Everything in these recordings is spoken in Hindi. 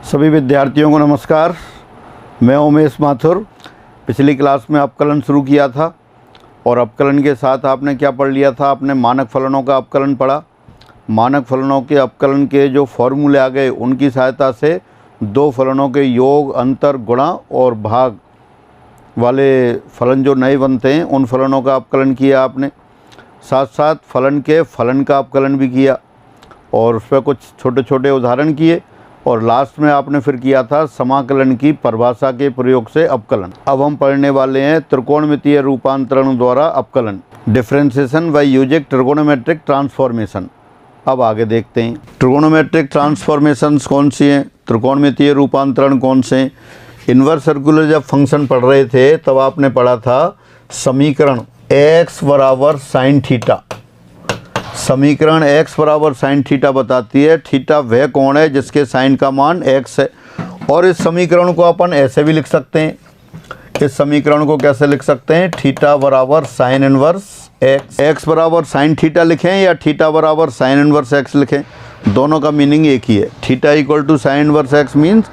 सभी विद्यार्थियों को नमस्कार। मैं उमेश माथुर। पिछली क्लास में अपकलन शुरू किया था और अपकलन के साथ आपने क्या पढ़ लिया था? आपने मानक फलनों का अपकलन पढ़ा। मानक फलनों के अपकलन के जो फॉर्मूले आ गए उनकी सहायता से दो फलनों के योग, अंतर, गुणा और भाग वाले फलन जो नए बनते हैं उन फलनों का अपकलन किया आपने। साथ साथ फलन के फलन का अपकलन भी किया और उस पर कुछ छोटे छोटे उदाहरण किए और लास्ट में आपने फिर किया था समाकलन की परिभाषा के प्रयोग से अपकलन। अब हम पढ़ने वाले हैं त्रिकोणमितीय रूपांतरण द्वारा अपकलन, differentiation by using trigonometric transformation. अब आगे देखते हैं ट्रिगोनोमेट्रिक ट्रांसफॉर्मेशंस कौन सी हैं, त्रिकोणमितीय रूपांतरण कौन से हैं। इनवर्स सर्कुलर जब फंक्शन पढ़ रहे थे तब आपने पढ़ा था समीकरण x बराबर साइन थीटा। समीकरण x बराबर साइन थीटा बताती है थीटा वह कोण है जिसके साइन का मान x है। और इस समीकरण को अपन ऐसे भी लिख सकते हैं। इस समीकरण को कैसे लिख सकते हैं? थीटा बराबर साइन इनवर्स x। x बराबर साइन थीटा लिखें या थीटा बराबर साइन इनवर्स x लिखें, दोनों का मीनिंग एक ही है। Theta equal to sine inverse x means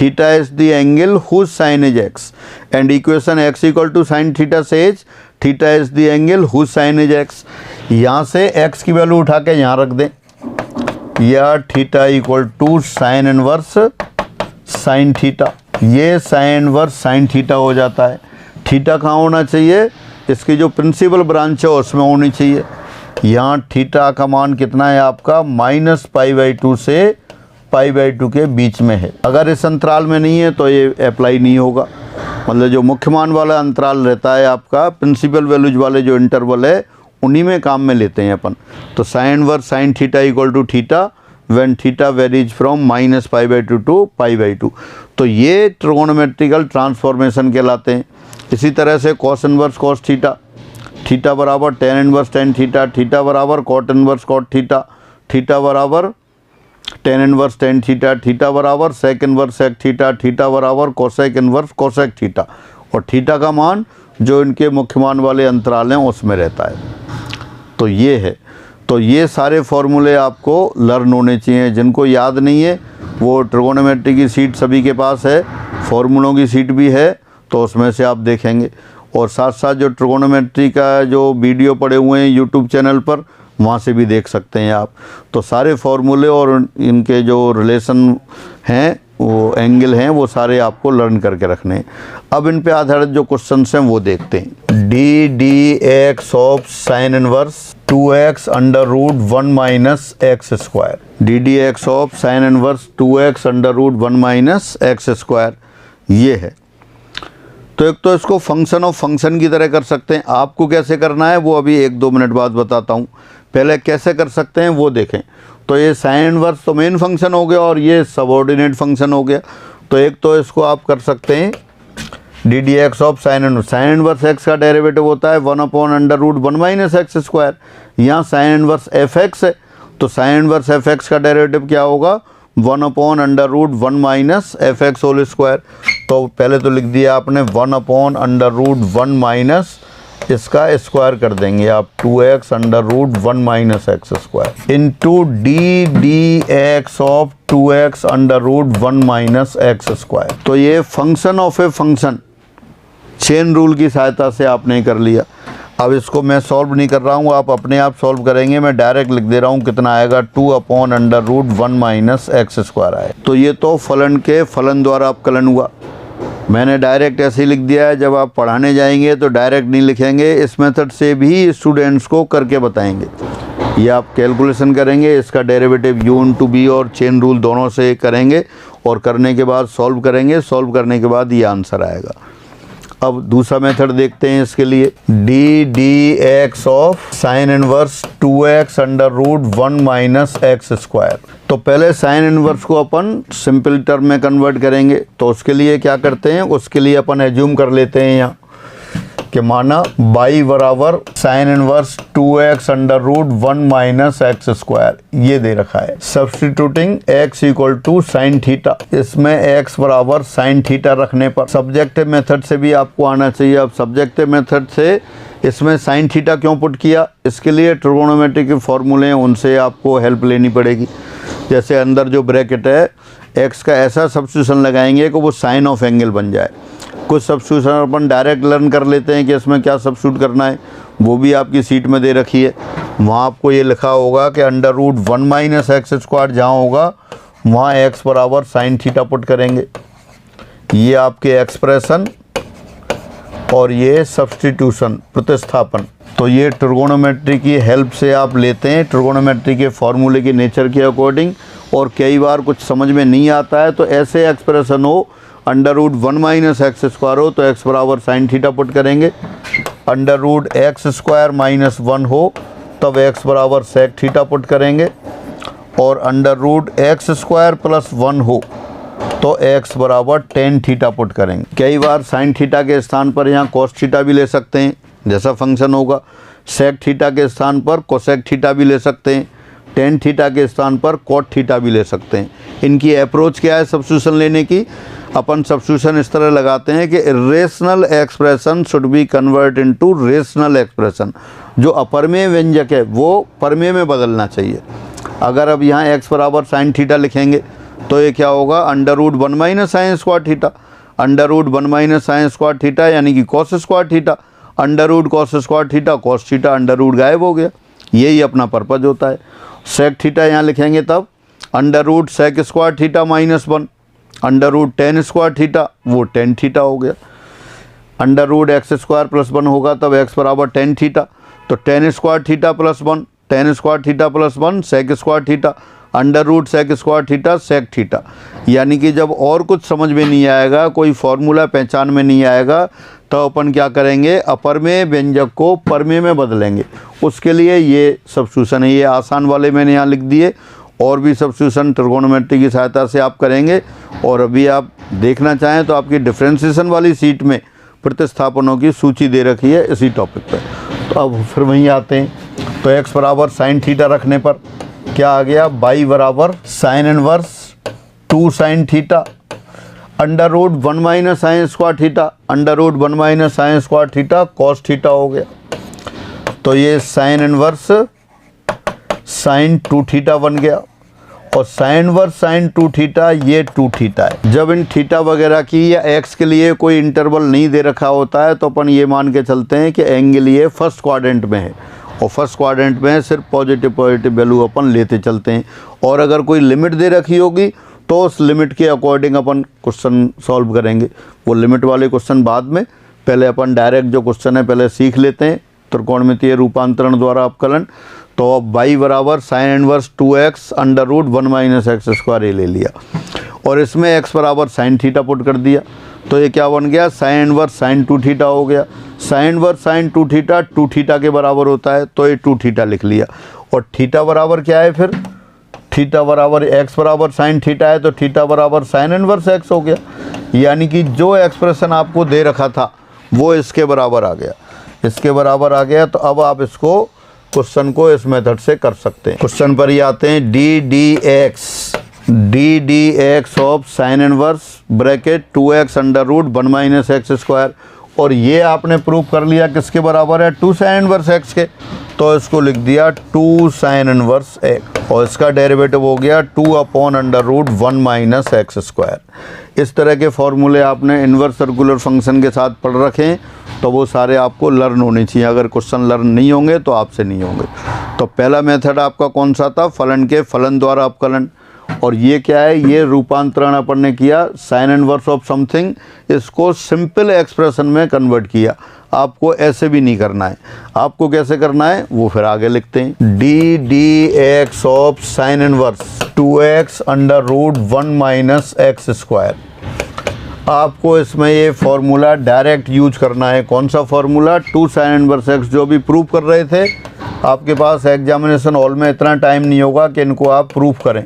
theta is the angle whose sine is x and equation x equal to sine theta says theta is the angle whose sine is x। यहाँ से x की वैल्यू उठा के यहाँ रख दें या theta equal to sine inverse sine theta. ये साइन इनवर्स साइन थीटा हो जाता है। थीटा कहाँ होना चाहिए? इसकी जो प्रिंसिपल ब्रांच है उसमें होनी चाहिए। यहाँ थीटा का मान कितना है आपका? -π/2 से π/2 के बीच में है। अगर इस अंतराल में नहीं है तो ये अप्लाई नहीं होगा। मतलब जो मुख्य मान वाला अंतराल रहता है आपका, प्रिंसिपल वैल्यूज वाले जो इंटरवल है उन्हीं में काम में लेते हैं अपन। तो sine inverse sine theta equal to theta when theta varies from -π/2 to π/2। तो ये ट्रिगोनोमेट्रिकल ट्रांसफॉर्मेशन कहलाते हैं। इसी तरह से cos inverse cos theta, theta बराबर tan inverse tan theta, theta बराबर cot inverse cot theta, theta बराबर tan inverse tan theta, theta बराबर sec inverse sec theta, theta बराबर कोसेक इनवर्स कोसेक थीटा। और थीटा का मान जो इनके मुख्य मान वाले अंतराल हैं उसमें रहता है। तो ये है। तो ये सारे फॉर्मूले आपको लर्न होने चाहिए। जिनको याद नहीं है वो ट्रिगोनोमेट्री की सीट सभी के पास है, फॉर्मूलों की सीट भी है, तो उसमें से आप देखेंगे। और साथ साथ जो ट्रिगोनोमेट्री का जो वीडियो पड़े हुए हैं यूट्यूब चैनल पर, वहाँ से भी देख सकते हैं आप। तो सारे फॉर्मूले और इनके जो रिलेशन हैं, वो एंगल हैं, वो सारे आपको लर्न करके रखने हैं। अब इन पे आधारित जो क्वेश्चंस हैं वो देखते हैं। ddx of sine inverse 2x under root 1 minus x square. ddx of sine inverse 2x under root 1 minus x square ये है। तो एक तो इसको फंक्शन ऑफ फंक्शन की तरह कर सकते हैं। आपको कैसे करना है वो अभी 1-2 मिनट बाद बताता हूँ। पहले कैसे कर सकते हैं वो देखें। तो ये साइन इनवर्स तो मेन फंक्शन हो गया और ये सबऑर्डिनेट फंक्शन हो गया। तो एक तो इसको आप कर सकते हैं ddx of sine inverse. Sign inverse x का डेरिवेटिव होता है 1/√1 माइनस एक्स स्क्वायर। यहाँ साइन इनवर्स fx है तो साइन इनवर्स fx का डेरिवेटिव क्या होगा? 1/√1 माइनस fx होल स्क्वायर। तो पहले तो लिख दिया आपने 1/√1 माइनस, इसका स्क्वायर कर देंगे आप 2x√1 minus x square into ddx of 2x√1 minus x square. तो ये function of a function chain rule की सहायता से आपने कर लिया। अब इसको मैं सॉल्व नहीं कर रहा हूँ, आप अपने आप सॉल्व करेंगे। मैं डायरेक्ट लिख दे रहा हूँ कितना आएगा, 2/√1 माइनस एक्स स्क्वायर आए। तो ये तो फलन के फलन द्वारा अपकलन हुआ। मैंने डायरेक्ट ऐसे ही लिख दिया है। जब आप पढ़ाने जाएंगे तो डायरेक्ट नहीं लिखेंगे, इस मेथड से भी स्टूडेंट्स को करके बताएंगे। ये आप कैलकुलेशन करेंगे, इसका डेरिवेटिव u/b और चेन रूल दोनों से करेंगे और करने के बाद सॉल्व करेंगे। सॉल्व करने के बाद ये आंसर आएगा। अब दूसरा मेथड देखते हैं इसके लिए। ddx of sine inverse 2x under root 1 minus x square. तो पहले साइन इनवर्स को अपन सिंपल टर्म में कन्वर्ट करेंगे। तो उसके लिए क्या करते हैं, उसके लिए अपन एज्यूम कर लेते हैं यहाँ कि माना y बराबर sine inverse 2x under root 1 minus x square ये दे रखा है। Substituting x equal to sine theta, इसमें x बराबर साइन थीटा रखने पर सब्जेक्टिव मेथड से भी आपको आना चाहिए। अब सब्जेक्टिव मेथड से इसमें साइन थीटा क्यों पुट किया, इसके लिए ट्रिगोनोमेट्री के फॉर्मूले हैं उनसे आपको हेल्प लेनी पड़ेगी। जैसे अंदर जो ब्रैकेट है एक्स का ऐसा सब्स्टिट्यूशन लगाएंगे कि वो साइन ऑफ एंगल बन जाए। कुछ सब्स्टिट्यूशन अपन डायरेक्ट लर्न कर लेते हैं कि इसमें क्या सब्स्टिट्यूट करना है, वो भी आपकी सीट में दे रखी है। वहाँ आपको ये लिखा होगा कि √1 माइनस एक्स स्क्वायर जहाँ होगा वहाँ एक्स बराबर साइन थीटा पुट करेंगे। ये आपके एक्सप्रेशन और ये सब्स्टिट्यूशन प्रतिस्थापन। तो ये ट्रिगोनोमेट्री की हेल्प से आप लेते हैं, ट्रिगोनोमेट्री के फॉर्मूले की नेचर के अकॉर्डिंग। और कई बार कुछ समझ में नहीं आता है तो ऐसे एक्सप्रेशन हो √1 माइनस एक्स स्क्वायर हो तो एक्स बराबर साइन थीटा पुट करेंगे। √x² माइनस 1 हो तब एक्स बराबर सेक थीटा पुट करेंगे। और √x² प्लस 1 हो तो एक्स बराबर टेन थीटा पुट करेंगे। कई बार साइन थीटा के स्थान पर यहाँ कॉस थीटा भी ले सकते हैं, जैसा फंक्शन होगा। सेक थीटा के स्थान पर कोसेक थीटा भी ले सकते हैं। टेन थीटा के स्थान पर कॉट थीटा भी ले सकते हैं। इनकी अप्रोच क्या है सब्स्टिट्यूशन लेने की? अपन सब्स्टिट्यूशन इस तरह लगाते हैं कि rational expression should be convert into rational expression. जो अपरमेय व्यंजक है वो परमेय में बदलना चाहिए। अगर अब यहाँ एक्स बराबर साइन थीटा लिखेंगे तो ये क्या होगा? √1 minus sine square theta. √1 minus sine square theta यानी कि cos square theta. √ Cos square theta, cos theta √ गायब हो गया। यही अपना पर्पज होता है। सेक थीटा यहाँ लिखेंगे तब √ sec square theta minus 1। √ Tan square theta वो टेन थीटा हो गया। √x² प्लस 1 होगा तब x बराबर टेन थीटा। तो tan square theta plus 1, tan square theta plus 1 sec square theta. √ Sec square theta sec theta. यानी कि जब और कुछ समझ में नहीं आएगा, कोई फॉर्मूला पहचान में नहीं आएगा, तो अपन क्या करेंगे? अपरमेय व्यंजक को परमेय में बदलेंगे। उसके लिए ये सब्स्टिट्यूशन है। ये आसान वाले मैंने यहाँ लिख दिए। और भी सब्स्टिट्यूशन ट्रिगोनोमेट्री की सहायता से आप करेंगे। और अभी आप देखना चाहें तो आपकी डिफरेंशिएशन वाली सीट में प्रतिस्थापनों की सूची दे रखी है इसी टॉपिक पर। तो अब फिर वहीं आते हैं। तो एक्स बराबर साइन थीटा रखने पर क्या आ गया? y बराबर sine inverse 2 sine theta. √1 minus sine square theta, √1 minus sine square theta cos theta हो गया। तो ये साइन इनवर्स साइन 2 थीटा बन गया। और साइन इनवर्स साइन 2 थीटा ये 2 थीटा है। जब इन थीटा वगैरह की या एक्स के लिए कोई इंटरवल नहीं दे रखा होता है तो अपन ये मान के चलते हैं कि एंगल ये फर्स्ट क्वाड्रेंट में है। और फर्स्ट क्वाड्रेंट में सिर्फ पॉजिटिव वैल्यू अपन लेते चलते हैं। और अगर कोई लिमिट दे रखी होगी तो उस लिमिट के अकॉर्डिंग अपन क्वेश्चन सॉल्व करेंगे। वो लिमिट वाले क्वेश्चन बाद में, पहले अपन डायरेक्ट जो क्वेश्चन है पहले सीख लेते हैं त्रिकोणमितीय रूपांतरण द्वारा अपकलन। तो अब y बराबर sine inverse 2x √1 minus x square ले लिया और इसमें x बराबर साइन थीटा पुट कर दिया। तो ये क्या बन गया? साइन इनवर्स साइन 2 थीटा हो गया। Sine inverse sign 2 theta 2 theta के बराबर होता है, तो ये 2 थीटा लिख लिया। और थीटा बराबर क्या है फिर? थीटा बराबर x बराबर साइन थीटा है तो थीटा बराबर साइन इनवर्स x हो गया। यानी कि जो एक्सप्रेशन आपको दे रखा था वो इसके बराबर आ गया, इसके बराबर आ गया। तो अब आप इसको क्वेश्चन को इस मेथड से कर सकते हैं। क्वेश्चन पर ही आते हैं। ddx of sine inverse bracket 2x √1 minus x square. और ये आपने प्रूव कर लिया किसके बराबर है? 2 साइन इनवर्स x के। तो इसको लिख दिया 2 साइन इनवर्स x और इसका डेरिवेटिव हो गया 2/√1 माइनस एक्स स्क्वायर। इस तरह के फॉर्मूले आपने इन्वर्स सर्कुलर फंक्शन के साथ पढ़ रखे हैं तो वो सारे आपको लर्न होने चाहिए। अगर क्वेश्चन लर्न नहीं होंगे तो आपसे नहीं होंगे। तो पहला मेथड आपका कौन सा था? फलन के फलन द्वारा अपकलन। और ये क्या है? ये रूपांतरण अपन ने किया साइन इनवर्स ऑफ समथिंग, इसको सिंपल एक्सप्रेशन में कन्वर्ट किया। आपको ऐसे भी नहीं करना है। आपको कैसे करना है वो फिर आगे लिखते हैं। ddx of sine inverse 2x √1 minus x square. आपको इसमें ये फॉर्मूला डायरेक्ट यूज करना है। कौन सा फॉर्मूला? 2 साइन इनवर्स x जो भी प्रूफ कर रहे थे। आपके पास एग्जामिनेशन हॉल में इतना टाइम नहीं होगा कि इनको आप प्रूफ करें,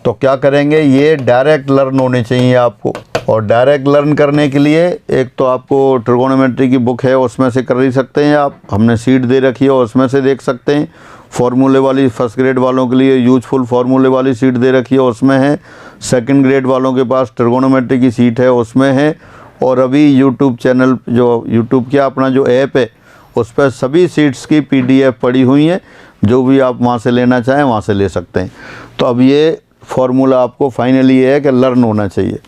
तो क्या करेंगे? ये डायरेक्ट लर्न होने चाहिए आपको। और डायरेक्ट लर्न करने के लिए एक तो आपको ट्रिगोनोमेट्री की बुक है उसमें से कर ही सकते हैं आप, हमने सीट दे रखी है उसमें से देख सकते हैं। फॉर्मूले वाली फर्स्ट ग्रेड वालों के लिए यूजफुल फॉर्मूले वाली सीट दे रखी है उसमें है। सेकंड ग्रेड वालों के पास ट्रिगोनोमेट्री की सीट है उसमें है। और अभी यूट्यूब चैनल जो यूट्यूब का अपना जो ऐप है उस पर सभी सीट्स की PDF पड़ी हुई हैं। जो भी आप वहाँ से लेना चाहें वहाँ से ले सकते हैं। तो अब ये फॉर्मूला आपको फाइनली ये है कि लर्न होना चाहिए।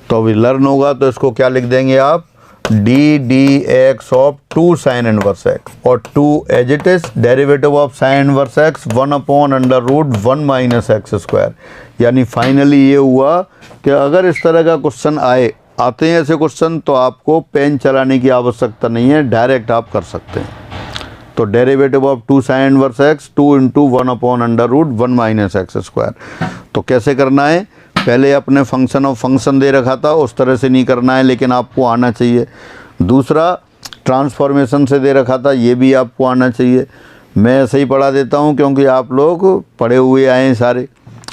तो अभी लर्न होगा तो इसको क्या लिख देंगे आप, d d x of 2 sine inverse x, और 2 as it is derivative of sine inverse x 1/√1 minus x square. यानी फाइनली ये हुआ कि अगर इस तरह का क्वेश्चन आते हैं ऐसे क्वेश्चन, तो आपको पेन चलाने की आवश्यकता नहीं है, डायरेक्ट आप कर सकते हैं। तो derivative of 2 sine inverse x 2 × 1/√1 minus x square. तो कैसे करना है, पहले अपने फंक्शन ऑफ फंक्शन दे रखा था उस तरह से नहीं करना है, लेकिन आपको आना चाहिए। दूसरा ट्रांसफॉर्मेशन से दे रखा था, ये भी आपको आना चाहिए। मैं ऐसे ही पढ़ा देता हूँ क्योंकि आप लोग पढ़े हुए आए सारे,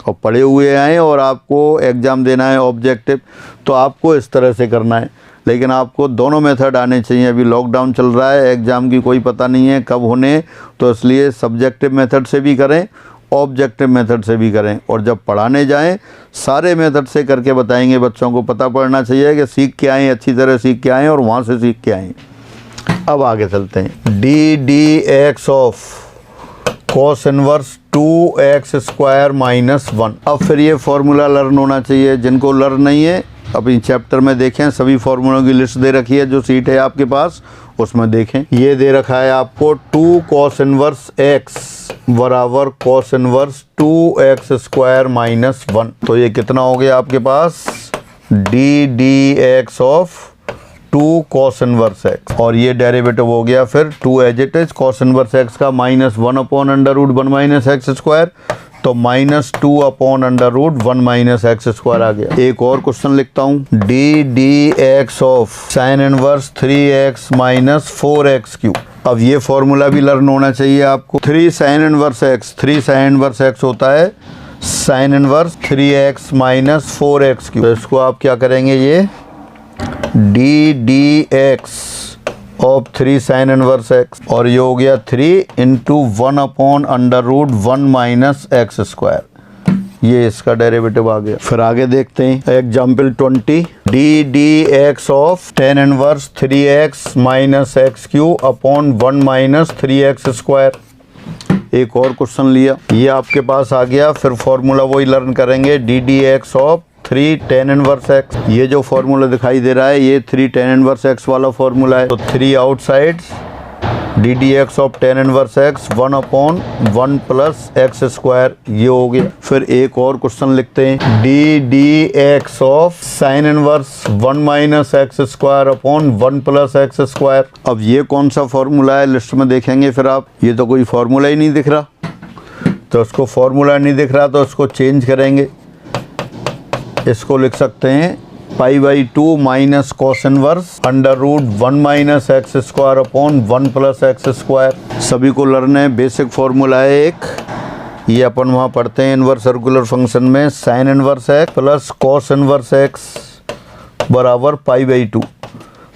और पढ़े हुए आए और आपको एग्ज़ाम देना है ऑब्जेक्टिव, तो आपको इस तरह से करना है। लेकिन आपको दोनों मेथड आने चाहिए। अभी लॉकडाउन चल रहा है, एग्ज़ाम की कोई पता नहीं है कब होने, तो इसलिए सब्जेक्टिव मेथड से भी करें, ऑब्जेक्टिव मेथड से भी करें। और जब पढ़ाने जाएं सारे मेथड से करके बताएंगे। बच्चों को पता पड़ना चाहिए कि सीख के आएँ, अच्छी तरह सीख के आएँ और वहाँ से सीख के आएँ। अब आगे चलते हैं। D d x of cos inverse 2x square minus 1। अब फिर ये फार्मूला लर्न होना चाहिए। जिनको लर्न नहीं है अभी चैप्टर में देखें, सभी फार्मूलों की लिस्ट दे रखी है, जो सीट है आपके पास उसमें देखें। ये दे रखा है आपको 2 cos इनवर्स x बराबर cos inverse 2x square minus 1। तो ये कितना हो गया आपके पास, d d x of 2 cos inverse x, और ये डेरिवेटिव हो गया फिर 2 as it is cos inverse x का माइनस 1/√1 माइनस एक्स स्क्वायर, तो -2/√1 माइनस एक्स स्क्वायर आ गया। एक और क्वेश्चन लिखता हूँ, D d x of sine inverse 3x minus 4x³। अब ये फॉर्मूला भी लर्न होना चाहिए आपको। 3 साइन इनवर्स x होता है sine inverse 3x minus 4x³। तो इसको आप क्या करेंगे, ये d d x of 3 sign inverse x, और ये हो गया 3 × 1/√1 माइनस एक्स स्क्वायर। ये इसका डेरिवेटिव आ गया। फिर आगे देखते हैं example 20। D d x of tan inverse 3x minus x³ upon 1 minus 3x square. एक और क्वेश्चन लिया, ये आपके पास आ गया। फिर फॉर्मूला वही लर्न करेंगे, d d x of 3 tan inverse x। ये जो फॉर्मूला दिखाई दे रहा है ये 3 tan इनवर्स x वाला फॉर्मूला है। तो 3 outsides D d x of tan inverse x 1/1 plus x square, ये हो गया। फिर एक और क्वेश्चन लिखते हैं, d d x of sine inverse 1 minus x square upon 1 plus x square. अब ये कौन सा फॉर्मूला है, लिस्ट में देखेंगे फिर आप। ये तो कोई फॉर्मूला ही नहीं दिख रहा, तो इसको फॉर्मूला नहीं दिख रहा तो इसको चेंज करेंगे। इसको लिख सकते हैं π/2 minus cos inverse √1 minus x square upon 1 plus x square. सभी को लर्न है, बेसिक फॉर्मूला है एक, ये अपन वहाँ पढ़ते हैं इनवर्स सर्कुलर फंक्शन में। Sign inverse x plus cos inverse x बराबर π/2।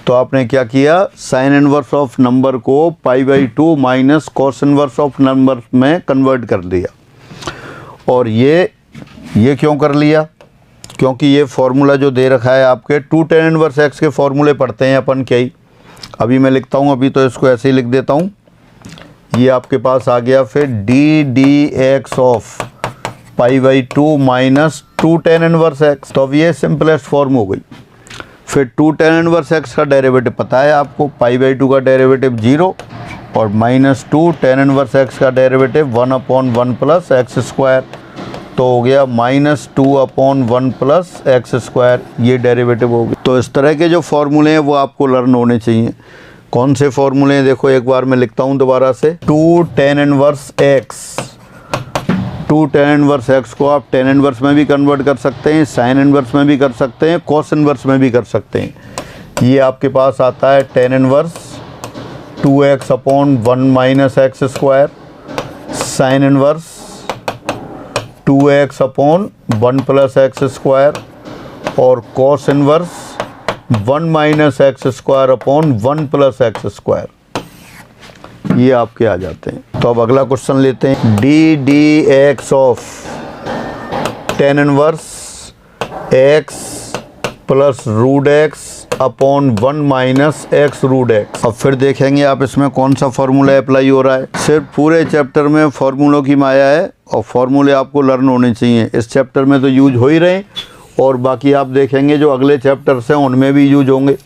तो आपने क्या किया, साइन इनवर्स ऑफ नंबर को π/2 minus cos inverse of number में कन्वर्ट कर दिया। और ये क्यों कर लिया, क्योंकि ये फार्मूला जो दे रखा है आपके 2 tan इनवर्स x के फार्मूले पढ़ते हैं अपन क्या ही। अभी मैं लिखता हूँ, अभी तो इसको ऐसे ही लिख देता हूँ। ये आपके पास आ गया फिर d d x of π/2 minus 2 tan inverse x। तो अब ये सिंपलेस्ट फॉर्म हो गई। फिर 2 tan इनवर्स x का डेरिवेटिव पता है आपको, π/2 का डेरिवेटिव 0 और -2 tan इनवर्स x का डेरिवेटिव 1/1 प्लस एक्स स्क्वायर। तो हो गया -2/1 प्लस एक्स स्क्वायर, ये डेरिवेटिव हो गया। तो इस तरह के जो फॉर्मूले हैं वो आपको लर्न होने चाहिए। कौन से फॉर्मूले हैं देखो, एक बार मैं लिखता हूँ दोबारा से। 2 tan इनवर्स x को आप tan इनवर्स में भी कन्वर्ट कर सकते हैं, साइन इनवर्स में भी कर सकते हैं, कॉस इनवर्स में भी कर सकते हैं। ये आपके पास आता है tan inverse 2x/1 minus x square, sine inverse 2x/1 plus x square, और cos inverse 1 minus x square upon 1 plus x square. ये आपके आ जाते हैं। तो अब अगला क्वेश्चन लेते हैं, d d x of tan inverse x plus √x upon 1 minus x √x। अब फिर देखेंगे आप इसमें कौन सा फॉर्मूला अप्लाई हो रहा है। सिर्फ पूरे चैप्टर में फॉर्मूलों की माया है, और फॉर्मूले आपको लर्न होने चाहिए। इस चैप्टर में तो यूज हो ही रहे और बाकी आप देखेंगे जो अगले चैप्टर्स हैं उनमें भी यूज होंगे।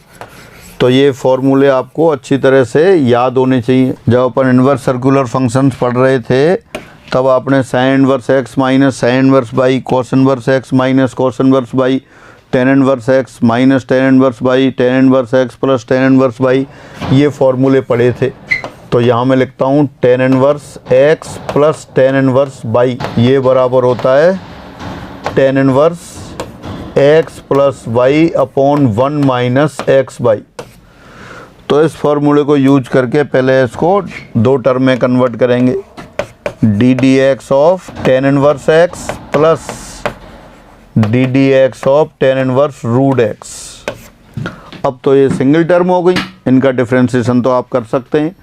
तो ये फॉर्मूले आपको अच्छी तरह से याद होने चाहिए। जब अपन इन्वर्स सर्कुलर फंक्शंस पढ़ रहे थे तब आपने sine inverse x minus sine inverse y cos inverse x minus cos inverse y tan inverse x minus tan inverse y tan inverse x plus tan inverse y ये फॉर्मूले पढ़े थे। तो यहाँ मैं लिखता हूँ tan inverse x plus tan inverse y ये बराबर होता है tan inverse x plus y upon one minus x y. तो इस फॉर्मूले को यूज करके पहले इसको दो टर्म में कन्वर्ट करेंगे, d d x of tan inverse x plus d d x of tan inverse root x. अब तो ये सिंगल टर्म हो गई, इनका डिफ्रेंशिएशन तो आप कर सकते हैं।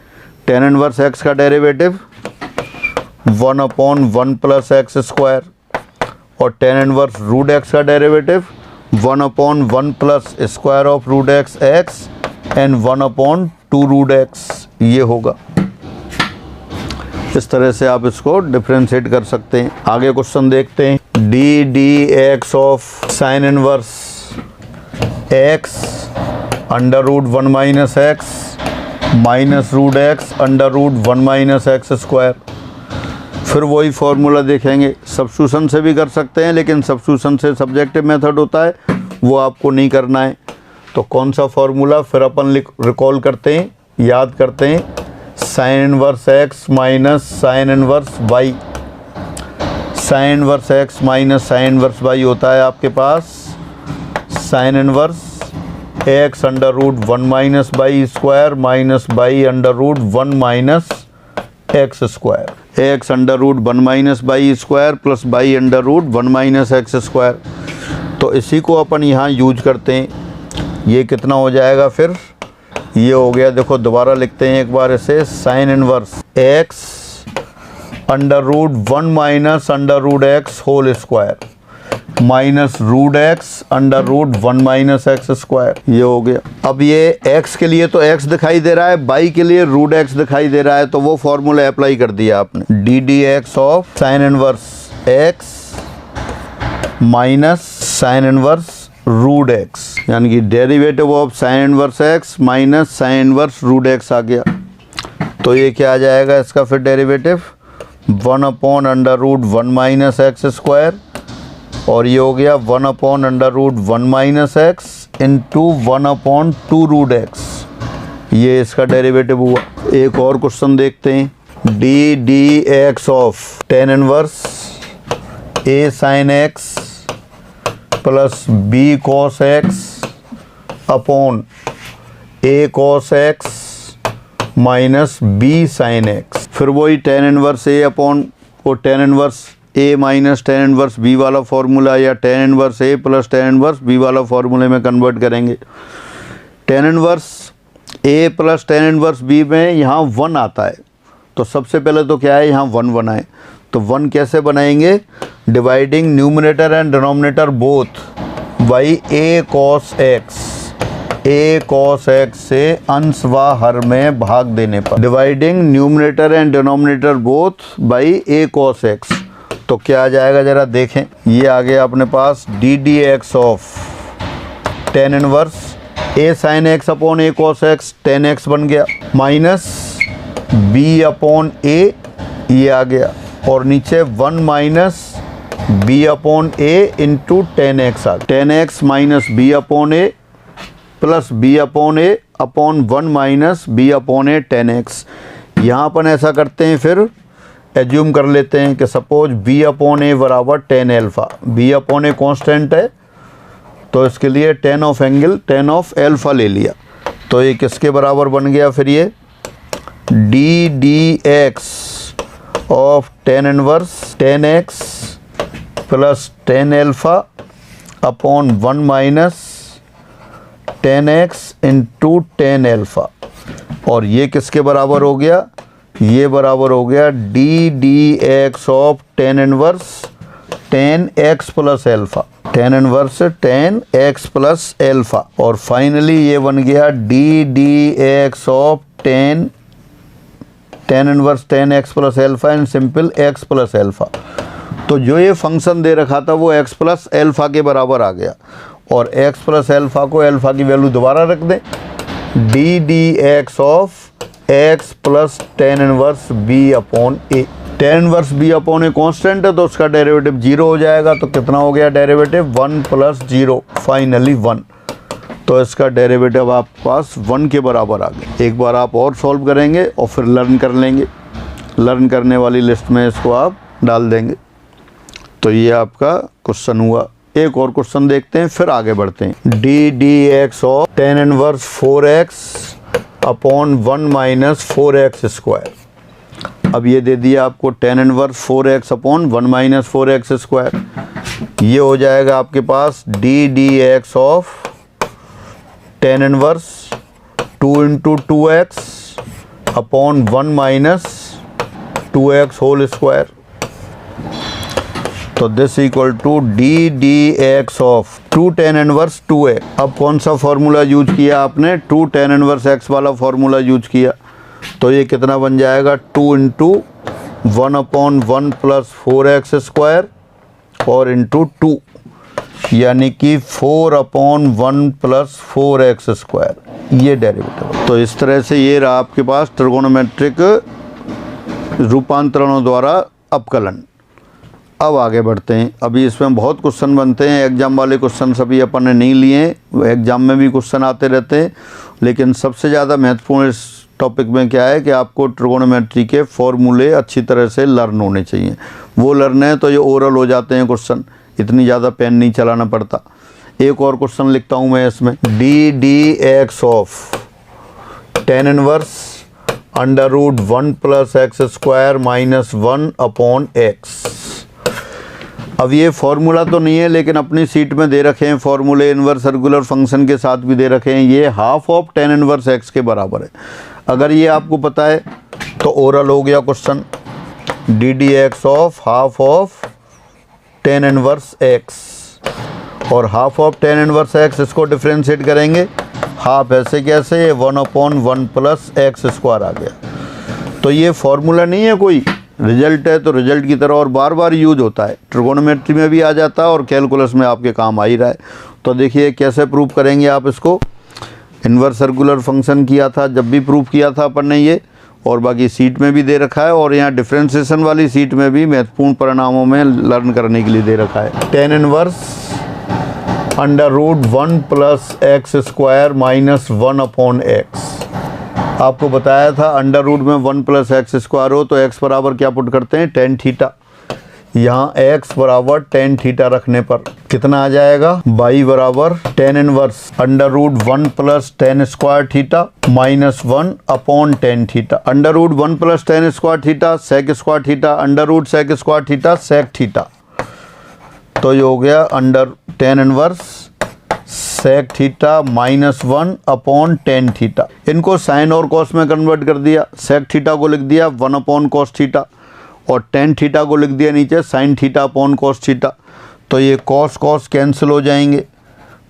टेन इनवर्स एक्स का derivative one upon one plus x square और टेन इनवर्स रूट एक्स का derivative one upon one plus square of root x x and one upon two root x ये होगा। इस तरह से आप इसको डिफ्रेंशिएट कर सकते हैं। आगे क्वेश्चन देखते हैं, d d x of sine inverse x under root one minus x minus root x under root one minus x square. फिर वही फॉर्मूला देखेंगे, सब्स्टिट्यूशन से भी कर सकते हैं लेकिन सब्स्टिट्यूशन से सब्जेक्टिव मेथड होता है, वो आपको नहीं करना है। तो कौन सा फॉर्मूला फिर अपन रिकॉल करते हैं, याद करते हैं, sine inverse x minus sine inverse y. Sine inverse x minus sine inverse y होता है आपके पास sine inverse x under root one minus y square minus y under root one minus x square. X under root one minus y square plus y under root one minus x square. तो इसी को अपन यहाँ यूज करते हैं। ये कितना हो जाएगा, फिर ये हो गया, देखो दोबारा लिखते हैं एक बार इसे, sine inverse x under root one minus under root x whole square minus root x under root one minus x square ये हो गया। अब ये x के लिए तो x दिखाई दे रहा है, y के लिए रूट x दिखाई दे रहा है, तो वो फॉर्मूला अप्लाई कर दिया आपने, d d x of sine inverse x minus sine inverse root x, यानी कि derivative of sine inverse x minus sine inverse root x आ गया। तो ये क्या आ जाएगा इसका फिर derivative, one upon under root one minus x square और ये हो गया one upon under root one minus x into one upon two root x, ये इसका डेरिवेटिव हुआ। एक और क्वेश्चन देखते हैं, d d x of tan inverse a sine x plus b cos x upon a cos x minus b sine x. फिर वही टेन इनवर्स ए अपॉन वो tan inverse a minus tan inverse b वाला फार्मूला या tan inverse a plus tan inverse b वाला फार्मूले में कन्वर्ट करेंगे। Tan inverse a plus tan inverse b में यहाँ वन आता है, तो सबसे पहले तो क्या है यहाँ वन बनाए। तो वन कैसे बनाएंगे, dividing numerator and denominator both by A cos x. A cos x से अंश व हर में भाग देने पर, dividing numerator and denominator both by A cos x. तो क्या आ जाएगा जरा देखें, ये आ गया अपने पास d d x of tan inverse a sine x upon a cos x, tan x बन गया, माइनस बी अपॉन ए ये आ गया और नीचे one minus b upon a into tan x आ गया। Tan x minus b upon a plus b upon a upon one minus b upon a tan x. यहाँ अपन ऐसा करते हैं, फिर एज्यूम कर लेते हैं कि सपोज बी अपॉन ए बराबर tan alpha, b upon a constant है तो इसके लिए tan of angle tan of alpha ले लिया। तो ये किसके बराबर बन गया फिर, ये d d x of tan inverse ten x plus ten alpha upon one minus ten x into ten alpha. और ये किसके बराबर हो गया, ये बराबर हो गया D d x of tan inverse ten x plus alpha, ten inverse ten x plus alpha. और फाइनली ये बन गया D d x of ten tan inverse tan x plus alpha and simple x plus alpha. तो जो ये फंक्शन दे रखा था वो x प्लस एल्फा के बराबर आ गया, और x प्लस एल्फा को एल्फा की वैल्यू दोबारा रख दें, D d x of x plus tan inverse b upon a। tan inverse b upon a constant है तो उसका डेरिवेटिव 0 हो जाएगा। तो कितना हो गया डेरिवेटिव, 1 प्लस 0 फाइनली 1। तो इसका डेरिवेटिव आपके पास 1 के बराबर आ गया। एक बार आप और सॉल्व करेंगे और फिर लर्न कर लेंगे, लर्न करने वाली लिस्ट में इसको आप डाल देंगे। तो ये आपका क्वेश्चन हुआ। एक और क्वेश्चन देखते हैं फिर आगे बढ़ते हैं। D d x of tan inverse 4x upon 1 minus 4x square. अब ये दे दिया आपको tan inverse 4x upon 1 minus 4x square. ये हो जाएगा आपके पास d d x of tan inverse 2 into 2x upon 1 minus 2x whole square. तो this equal to d d x of 2 tan inverse 2x। अब कौन सा फॉर्मूला यूज किया आपने, 2 tan इनवर्स x वाला फॉर्मूला यूज किया। तो ये कितना बन जाएगा, 2 into 1 upon 1 plus 4x square और इंटू 2, यानी कि 4 अपॉन 1 प्लस 4x स्क्वायर, ये डेरिवेटिव। तो इस तरह से ये रहा आपके पास ट्रिगोनोमेट्रिक रूपांतरणों द्वारा अपकलन। अब आगे बढ़ते हैं। अभी इसमें बहुत क्वेश्चन बनते हैं, एग्जाम वाले क्वेश्चन सभी अपन ने नहीं लिए, एग्जाम में भी क्वेश्चन आते रहते हैं, लेकिन सबसे ज़्यादा महत्वपूर्ण इस टॉपिक में क्या है कि आपको ट्रिगोनोमेट्री के फॉर्मूले अच्छी तरह से लर्न होने चाहिए। वो लर्न है तो ये ओरल हो जाते हैं क्वेश्चन, इतनी ज़्यादा पेन नहीं चलाना पड़ता। एक और क्वेश्चन लिखता हूँ मैं इसमें, d d x of tan inverse under root 1 plus x square minus 1 upon x. अब ये फॉर्मूला तो नहीं है लेकिन अपनी सीट में दे रखे हैं फॉर्मूले, इनवर्स सर्कुलर फंक्शन के साथ भी दे रखे हैं। ये half of tan inverse x के बराबर है। अगर ये आपको पता है तो ओरल हो गया question, d d x of half of tan inverse x, और half of tan inverse x इसको डिफ्रेंशिएट करेंगे, हाफ ऐसे कैसे, 1 अपॉन 1 प्लस एक्स स्क्वायर आ गया। तो ये फॉर्मूला नहीं है कोई, रिजल्ट है तो रिजल्ट की तरह और बार बार यूज होता है। ट्रिगोनोमेट्री में भी आ जाता है और कैलकुलस में आपके काम आ ही रहा है। तो देखिए कैसे प्रूव करेंगे आप इसको। इनवर्स सर्कुलर फंक्शन किया था जब भी प्रूव किया था अपन ने ये, और बाकी सीट में भी दे रखा है, और यहाँ डिफ्रेंशिएशन वाली सीट में भी महत्वपूर्ण परिणामों में लर्न करने के लिए दे रखा है। tan inverse under root 1 plus x square minus 1 upon x. आपको बताया था अंडर रूट में 1 प्लस एक्स स्क्वायर हो तो x बराबर क्या पुट करते हैं, tan थीटा। यहाँ x बराबर tan थीटा रखने पर कितना आ जाएगा, y बराबर tan inverse under root 1 plus tan square theta minus 1 upon tan theta. Under root 1 plus tan square theta sec square theta, under root sec square theta sec theta. तो ये हो गया under tan inverse sec theta minus 1 upon tan theta. इनको साइन और कॉस में कन्वर्ट कर दिया। सेक थीटा को लिख दिया 1 अपॉन कॉस थीटा, और tan थीटा को लिख दिया नीचे sine theta upon cos theta. तो ये कॉस कॉस कैंसिल हो जाएंगे,